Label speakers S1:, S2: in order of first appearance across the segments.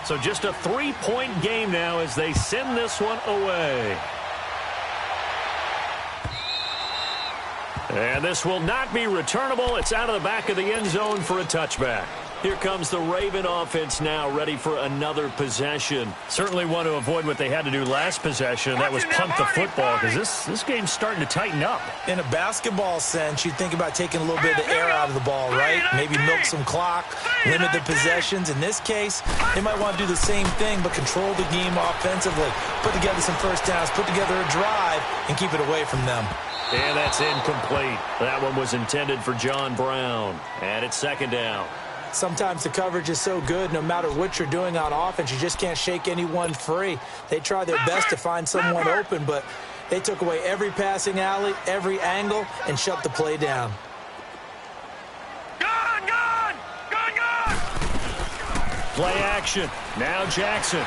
S1: So just a 3-point game now as they send this one away. And this will not be returnable. It's out of the back of the end zone for a touchback. Here comes the Raven offense now, ready for another possession. Certainly want to avoid what they had to do last possession. That was punt the football, because this game's starting to tighten up.
S2: In a basketball sense, you think about taking a little bit of the air out of the ball, right? Maybe milk some clock, limit the possessions. In this case, they might want to do the same thing, but control the game offensively. Put together some first downs, put together a drive, and keep it away from them.
S1: And that's incomplete. That one was intended for John Brown. And it's second down.
S2: Sometimes the coverage is so good, no matter what you're doing on offense, you just can't shake anyone free. They try their best to find someone open, but they took away every passing alley, every angle, and shut the play down.
S3: Gone!
S1: Play action. Now Jackson.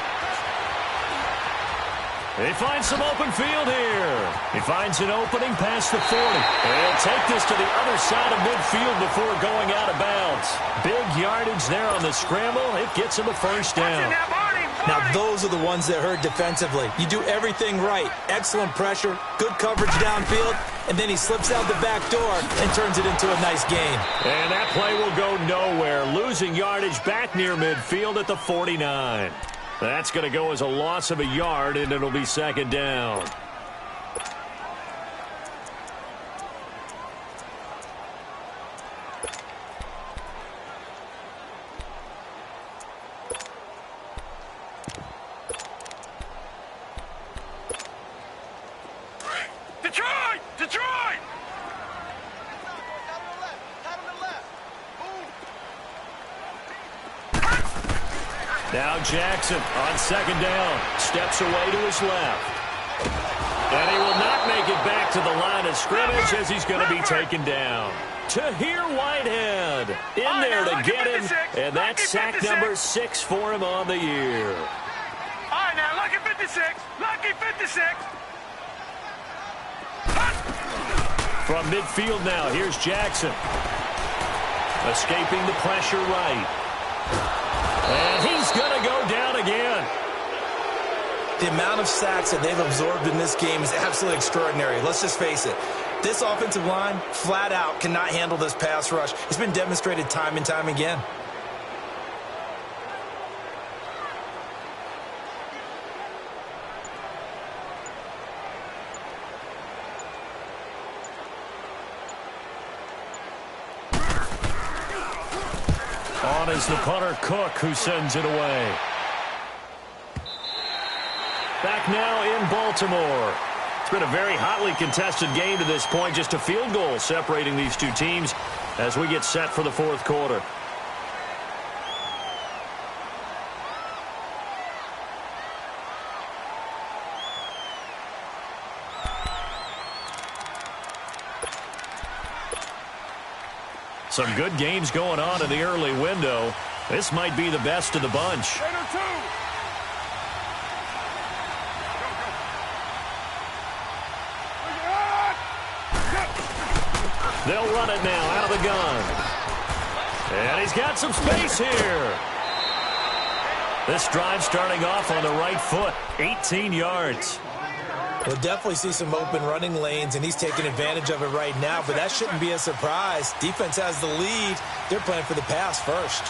S1: They find some open field here. He finds an opening past the 40. They'll take this to the other side of midfield before going out of bounds. Big yardage there on the scramble. It gets him a first down.
S2: Now, those are the ones that hurt defensively. You do everything right. Excellent pressure, good coverage downfield, and then he slips out the back door and turns it into a nice gain.
S1: And that play will go nowhere. Losing yardage back near midfield at the 49. That's going to go as a loss of a yard, and it'll be second down.
S3: Detroit!
S1: Now Jackson on second down. Steps away to his left. And he will not make it back to the line of scrimmage as he's going to be taken down. Tahir Whitehead in there to get him. And that's sack number 6 for him on the year.
S3: All right, now, lucky 56. Lucky 56.
S1: From midfield now, here's Jackson. Escaping the pressure right. And he's going to go down again.
S2: The amount of sacks that they've absorbed in this game is absolutely extraordinary. Let's just face it. This offensive line, flat out, cannot handle this pass rush. It's been demonstrated time and time again.
S1: On is the punter, Cook, who sends it away. Back now in Baltimore. It's been a very hotly contested game to this point. Just a field goal separating these two teams as we get set for the fourth quarter. Some good games going on in the early window. This might be the best of the bunch. They'll run it now out of the gun. And he's got some space here. This drive starting off on the right foot. 18 yards.
S2: We'll definitely see some open running lanes, and he's taking advantage of it right now, but that shouldn't be a surprise. Defense has the lead. They're playing for the pass first.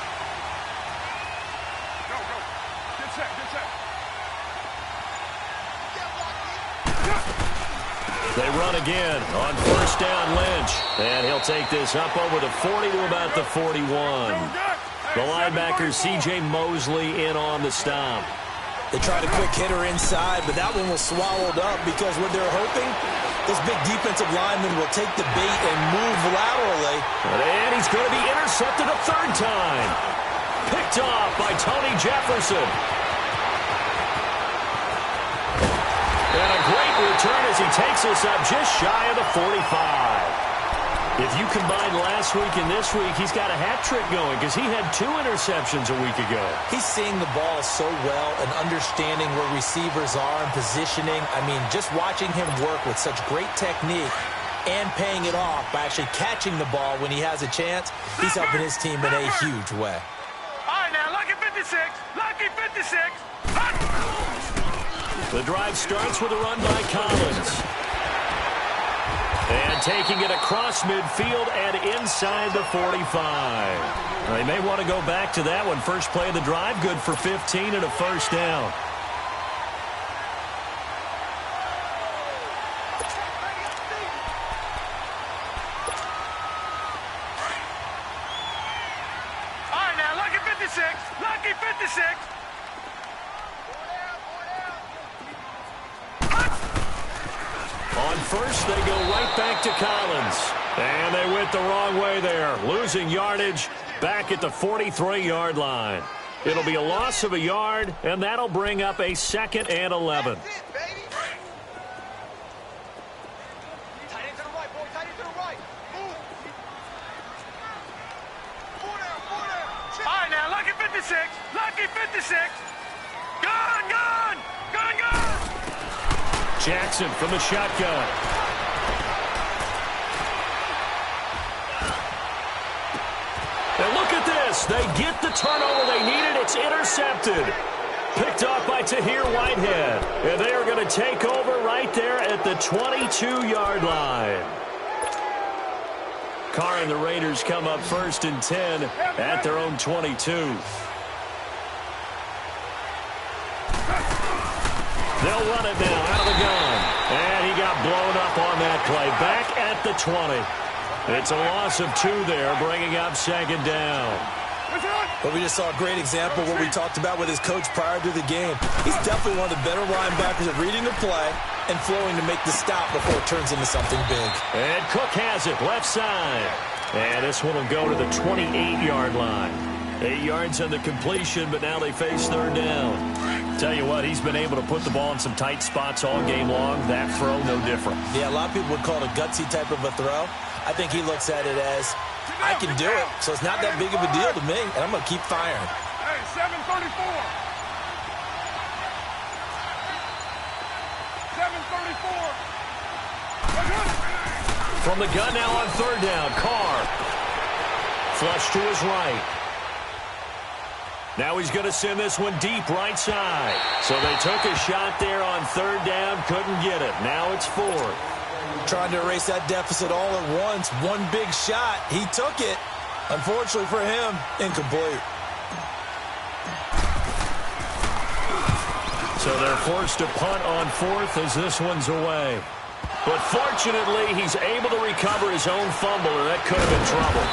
S1: They run again on first down, Lynch. And he'll take this up over the 40 to about the 41. The linebacker, C.J. Mosley, in on the stop.
S2: They tried a quick hitter inside, but that one was swallowed up because what they're hoping, this big defensive lineman will take the bait and move laterally.
S1: And he's going to be intercepted a third time. Picked off by Tony Jefferson. And a great return as he takes us up just shy of the 45. If you combine last week and this week, he's got a hat trick going because he had 2 interceptions a week ago.
S2: He's seeing the ball so well and understanding where receivers are and positioning. I mean, just watching him work with such great technique and paying it off by actually catching the ball when he has a chance, he's helping his team in a huge way.
S3: All right, now, lucky 56. 56. Lucky 56.
S1: The drive starts with a run by Collins. And taking it across midfield and inside the 45. They may want to go back to that one. First play of the drive, good for 15 and a first down.
S3: All right, now, lucky 56. Lucky 56.
S1: On first, they go right back to Collins. And they went the wrong way there, losing yardage back at the 43-yard line. It'll be a loss of a yard, and that'll bring up a 2nd and 11.
S3: All right, now, lucky 56. Lucky 56. Gun, gun. Gun, gun.
S1: Jackson from the shotgun. And look at this. They get the turnover they needed. It's intercepted. Picked off by Tahir Whitehead. And they are going to take over right there at the 22-yard line. Carr and the Raiders come up 1st and 10 at their own 22. They'll run it now out of the gun. And he got blown up on that play. Back at the 20. It's a loss of 2 there, bringing up 2nd down.
S2: But we just saw a great example of what we talked about with his coach prior to the game. He's definitely one of the better linebackers at reading the play and flowing to make the stop before it turns into something big.
S1: And Cook has it, left side. And this one will go to the 28-yard line. 8 yards on the completion, but now they face 3rd down. Tell you what, he's been able to put the ball in some tight spots all game long. That throw, no different.
S2: Yeah, a lot of people would call it a gutsy type of a throw. I think he looks at it as, I can do it, so it's not that big of a deal to me, and I'm going to keep firing.
S3: Hey, 734. 734.
S1: From the gun now on 3rd down, Carr. Flush to his right. Now he's going to send this one deep right side. So they took a shot there on 3rd down, couldn't get it. Now it's 4th.
S2: Trying to erase that deficit all at once. One big shot. He took it. Unfortunately for him, incomplete.
S1: So they're forced to punt on 4th as this one's away. But fortunately, he's able to recover his own fumble, or that could have been trouble.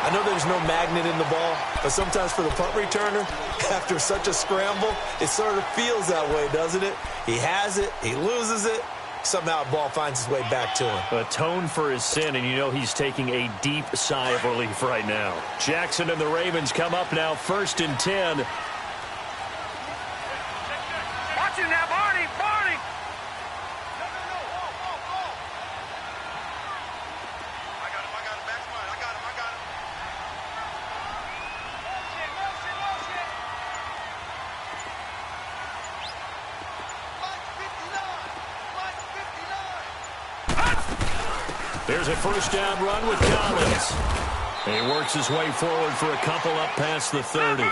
S2: I know there's no magnet in the ball, but sometimes for the punt returner, after such a scramble, it sort of feels that way, doesn't it? He has it, he loses it, somehow the ball finds its way back to him.
S1: Atone for his sin, and you know he's taking a deep sigh of relief right now. Jackson and the Ravens come up now 1st and 10.
S3: Watch it now, Barney, Barney. I got him, back smart. I got him.
S1: There's a 1st down run with Collins. And he works his way forward for a couple up past the 30.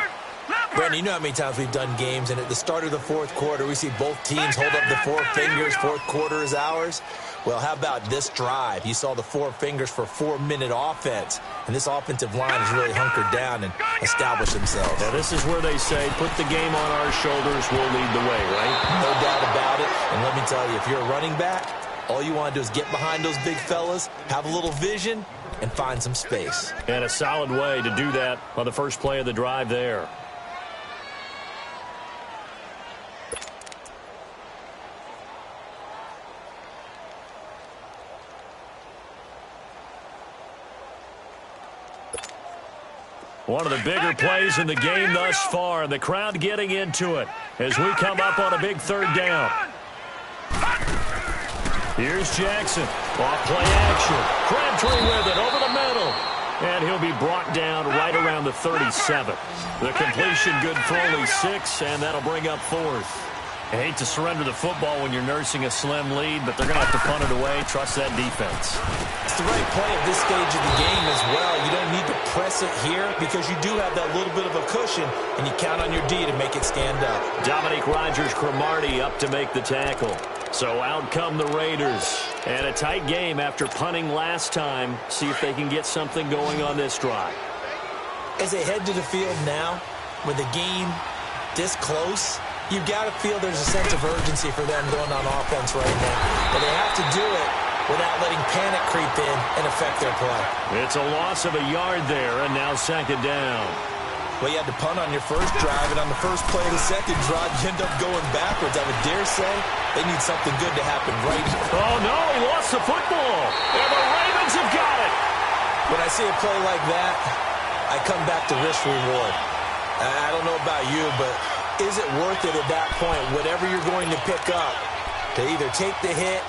S2: Brandon, you know how many times we've done games, and at the start of the 4th quarter, we see both teams hold up the 4 fingers. 4th quarter is ours. Well, how about this drive? You saw the 4 fingers for 4-minute offense, and this offensive line has really hunkered down and established themselves.
S1: Now, this is where they say, put the game on our shoulders, we'll lead the way, right?
S2: No doubt about it. And let me tell you, if you're a running back, all you want to do is get behind those big fellas, have a little vision, and find some space.
S1: And a solid way to do that on the first play of the drive there. One of the bigger plays in the game thus far, and the crowd getting into it as we come up on a big 3rd down. Here's Jackson. Off play action. Crabtree with it over the middle. And he'll be brought down right around the 37. The completion good for only 6, and that'll bring up 4th. I hate to surrender the football when you're nursing a slim lead, but they're going to have to punt it away. Trust that defense.
S2: It's the right play at this stage of the game as well. You don't need to press it here because you do have that little bit of a cushion, and you count on your D to make it stand up.
S1: Dominique Rodgers-Cromartie up to make the tackle. So out come the Raiders. And a tight game after punting last time. See if they can get something going on this drive.
S2: As they head to the field now, with the game this close, you've got to feel there's a sense of urgency for them going on offense right now. But they have to do it without letting panic creep in and affect their play.
S1: It's a loss of a yard there, and now second down.
S2: Well, you had to punt on your first drive, and on the first play of the second drive, you end up going backwards. I would dare say they need something good to happen right here.
S1: Oh, no, he lost the football. And the Ravens have got it.
S2: When I see a play like that, I come back to risk-reward. I don't know about you, but is it worth it at that point, whatever you're going to pick up, to either take the hit,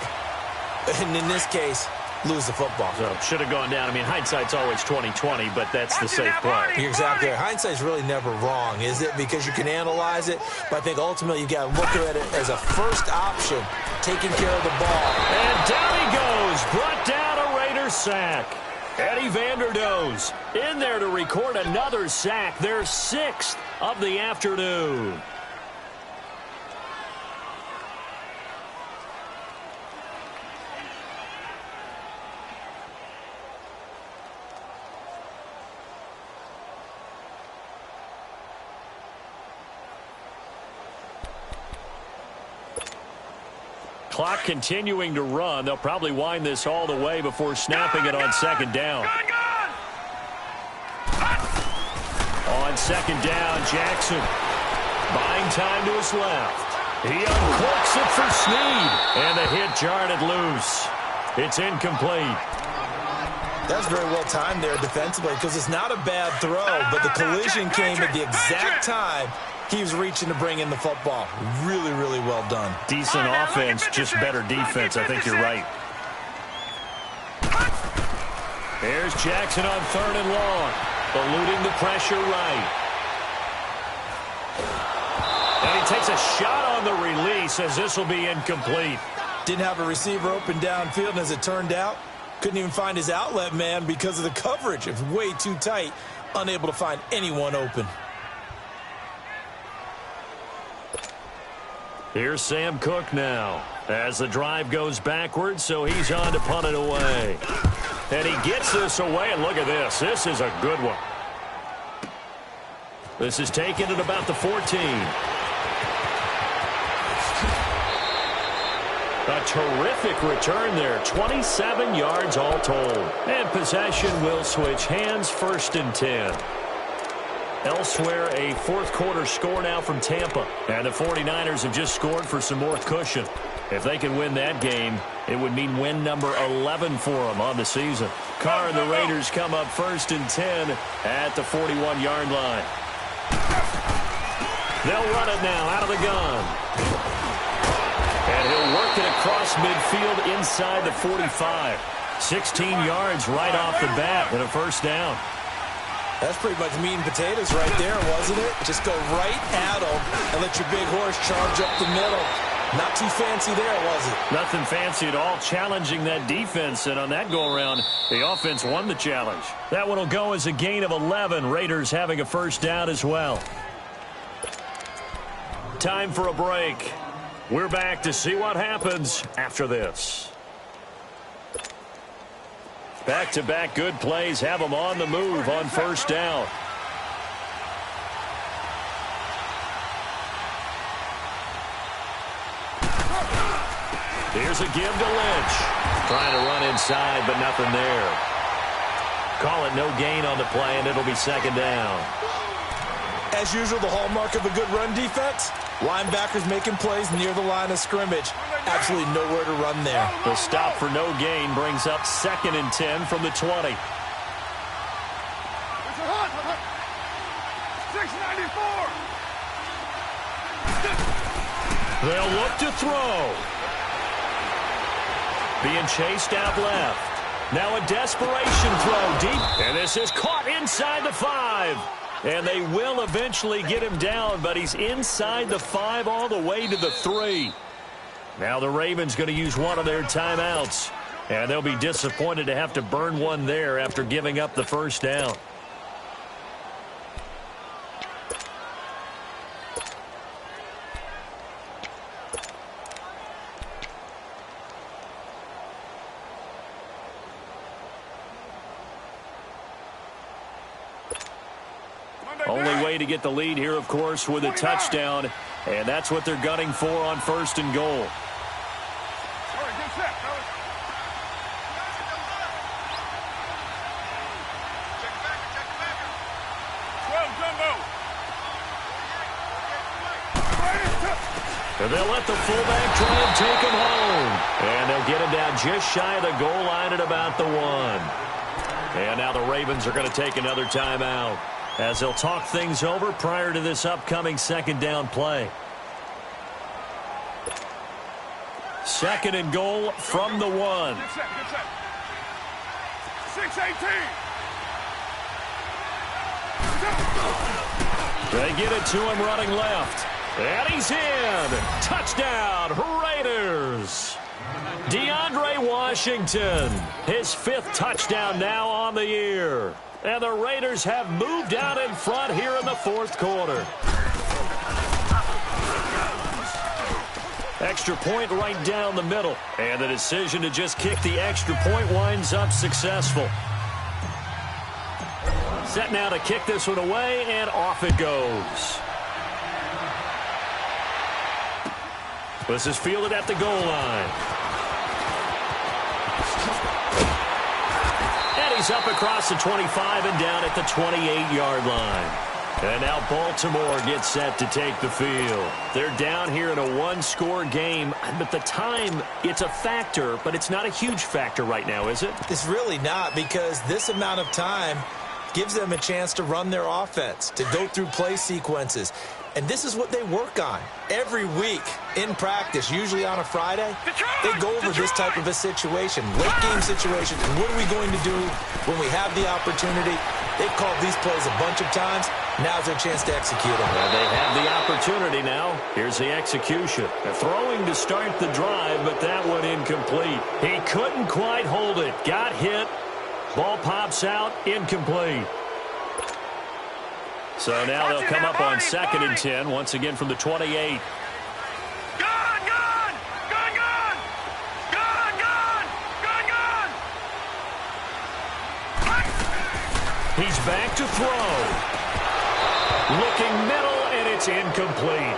S2: and in this case, lose the football?
S1: So should have gone down. I mean, hindsight's always 20/20, but that's the safe play.
S2: You're exactly right. Hindsight's really never wrong, is it? Because you can analyze it, but I think ultimately you got to look at it as a first option, taking care of the ball.
S1: And down he goes, brought down a Raiders sack. Eddie Vanderdoes in there to record another sack, their 6th of the afternoon. Clock continuing to run. They'll probably wind this all the way before snapping it on second down. On second down, Jackson buying time to his left. He uncorks it for Snead, and the hit jarred it loose. It's incomplete.
S2: That's very well timed there defensively because it's not a bad throw, but the collision came at the exact time he was reaching to bring in the football. Really, really well done.
S1: Decent offense, just better defense. I think you're right. There's Jackson on 3rd and long, eluding the pressure right. And he takes a shot on the release as this will be incomplete.
S2: Didn't have a receiver open downfield, and as it turned out, couldn't even find his outlet man because of the coverage. It was way too tight, unable to find anyone open.
S1: Here's Sam Cook now as the drive goes backwards, so he's on to punt it away. And he gets this away, and look at this. This is a good one. This is taken at about the 14. A terrific return there. 27 yards all told. And possession will switch hands, 1st and 10. Elsewhere, a 4th quarter score now from Tampa. And the 49ers have just scored for some more cushion. If they can win that game, it would mean win number 11 for them on the season. Carr and the Raiders come up 1st and 10 at the 41-yard line. They'll run it now out of the gun. And he'll work it across midfield inside the 45. 16 yards right off the bat and a 1st down.
S2: That's pretty much meat and potatoes right there, wasn't it? Just go right at them and let your big horse charge up the middle. Not too fancy there, was it?
S1: Nothing fancy at all, challenging that defense, and on that go-around, the offense won the challenge. That one will go as a gain of 11. Raiders having a 1st down as well. Time for a break. We're back to see what happens after this. Back-to-back good plays have them on the move on 1st down. Here's a give to Lynch. Trying to run inside, but nothing there. Call it no gain on the play, and it'll be 2nd down.
S2: As usual, the hallmark of a good run defense, linebackers making plays near the line of scrimmage. Absolutely nowhere to run there.
S1: The stop for no gain brings up 2nd and 10 from the 20.
S3: 694.
S1: They'll look to throw. Being chased out left. Now a desperation throw deep. And this is caught inside the 5. And they will eventually get him down, but he's inside the 5 all the way to the 3. Now the Ravens going to use one of their timeouts. And they'll be disappointed to have to burn one there after giving up the first down. Only way to get the lead here, of course, with a touchdown. And that's what they're gunning for on 1st and goal. And they'll let the fullback try and take him home. And they'll get him down just shy of the goal line at about the 1. And now the Ravens are going to take another timeout as they'll talk things over prior to this upcoming 2nd down play. 2nd and goal from the 1.
S3: 6-18.
S1: They get it to him running left. And he's in. Touchdown, Raiders. DeAndre Washington, his 5th touchdown now on the year. And the Raiders have moved out in front here in the 4th quarter. Extra point right down the middle. And the decision to just kick the extra point winds up successful. Set now to kick this one away, and off it goes. This is fielded at the goal line. And he's up across the 25 and down at the 28-yard line. And now Baltimore gets set to take the field. They're down here in a one-score game. But the time, it's a factor, but it's not a huge factor right now, is it?
S2: It's really not, because this amount of time gives them a chance to run their offense, to go through play sequences. And this is what they work on every week in practice, usually on a Friday. They go over this type of a situation, late game situation, and what are we going to do when we have the opportunity? They've called these plays a bunch of times. Now's their chance to execute them.
S1: Well, they have the opportunity now. Here's the execution. They're throwing to start the drive, but that one incomplete. He couldn't quite hold it. Got hit. Ball pops out. Incomplete. So now they'll come up on 2nd and 10, once again from the 28. He's back to throw. Looking middle, and it's incomplete.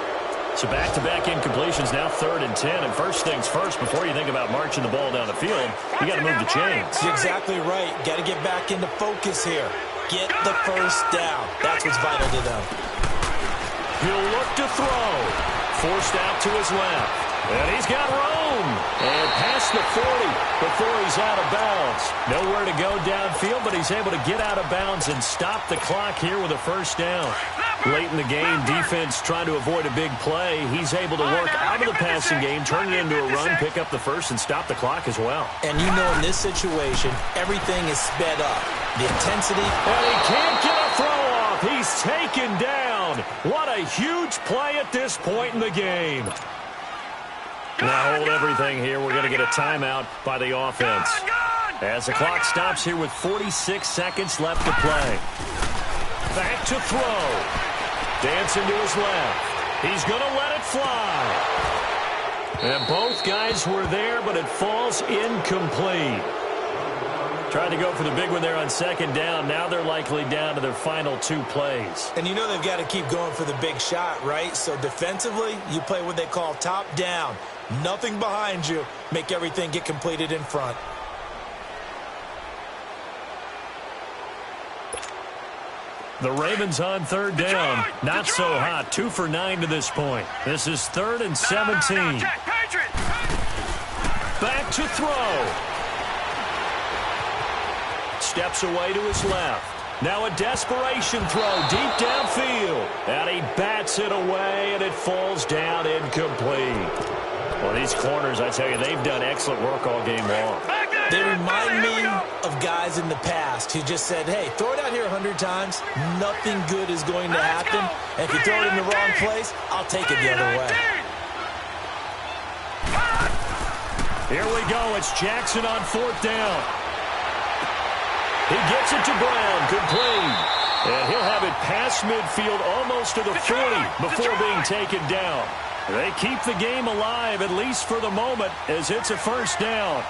S1: So back-to-back incompletions, now 3rd and 10. And first things first, before you think about marching the ball down the field, you got to move the chains.
S2: You're exactly right. Got to get back into focus here. Get the first down. That's what's vital to them.
S1: He'll look to throw. Forced out to his left. And he's got room. And past the 40 before he's out of bounds. Nowhere to go downfield, but he's able to get out of bounds and stop the clock here with a first down. Late in the game, defense trying to avoid a big play. He's able to work out of the passing game, turn it into a run, pick up the first, and stop the clock as well.
S2: And you know in this situation, everything is sped up. The intensity.
S1: And he can't get a throw off. He's taken down. What a huge play at this point in the game. Now hold everything here. We're going to get a timeout by the offense. As the clock stops here with 46 seconds left to play. Back to throw. Dancing to his left. He's going to let it fly. And both guys were there, but it falls incomplete. Tried to go for the big one there on 2nd down. Now they're likely down to their final 2 plays.
S2: And you know they've got to keep going for the big shot, right? So defensively, you play what they call top down. Nothing behind you. Make everything get completed in front.
S1: The Ravens on 3rd down. Not so hot. 2 for 9 to this point. This is 3rd and 17. Back to throw. Steps away to his left. Now a desperation throw deep downfield. And he bats it away, and it falls down incomplete. Well, these corners, I tell you, they've done excellent work all game long.
S2: They remind me of guys in the past who just said, hey, throw it out here 100 times, nothing good is going to happen. And if you throw it in the wrong place, I'll take it the other way.
S1: Here we go. It's Jackson on 4th down. He gets it to Brown. Good play. And he'll have it past midfield almost to the 40 before being taken down. They keep the game alive, at least for the moment, as it's a 1st down.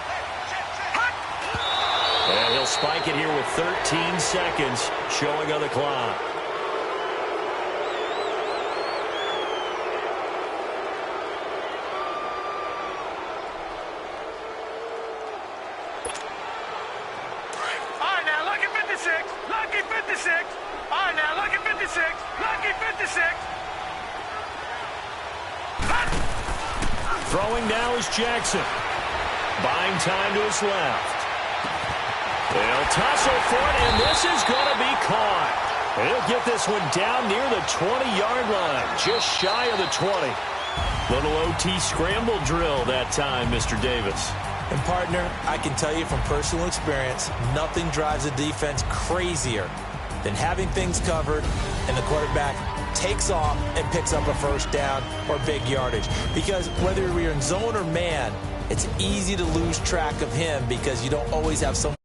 S1: And he'll spike it here with 13 seconds showing on the clock.
S3: All right, now, lucky 56. Lucky 56. All right, now, lucky 56. Lucky 56.
S1: Throwing now is Jackson. Buying time to his left. They'll tussle for it, and this is going to be caught. And he'll get this one down near the 20-yard line, just shy of the 20. Little OT scramble drill that time, Mr. Davis.
S2: And, partner, I can tell you from personal experience, nothing drives a defense crazier than having things covered and the quarterback takes off and picks up a 1st down or big yardage. Because whether you're in zone or man, it's easy to lose track of him because you don't always have someone